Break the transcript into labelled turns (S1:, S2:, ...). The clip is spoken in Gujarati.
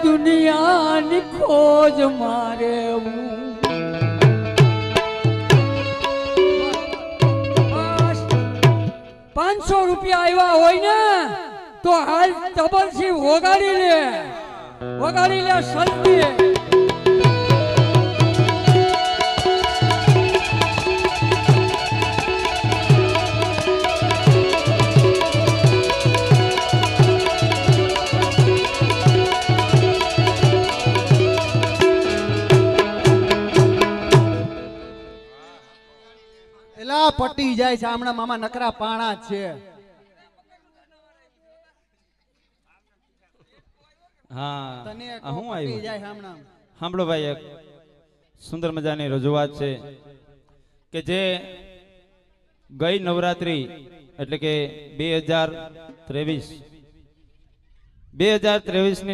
S1: દુનિયાની ખોજ મારે 500 રૂપિયા આવ્યા હોય ને તો હાલ તબલસી વગાડી લે સંતી
S2: એલા પટી જાય છે હમણાં મામા નકરા પાણા જ છે.
S3: હા
S2: તને
S3: હું
S2: પટી
S3: આવ્યું
S2: જાય હમણાં.
S3: સાંભળો ભાઈ, એક સુંદર મજાની રજૂઆત છે કે જે ગઈ નવરાત્રી એટલે કે 2023 ની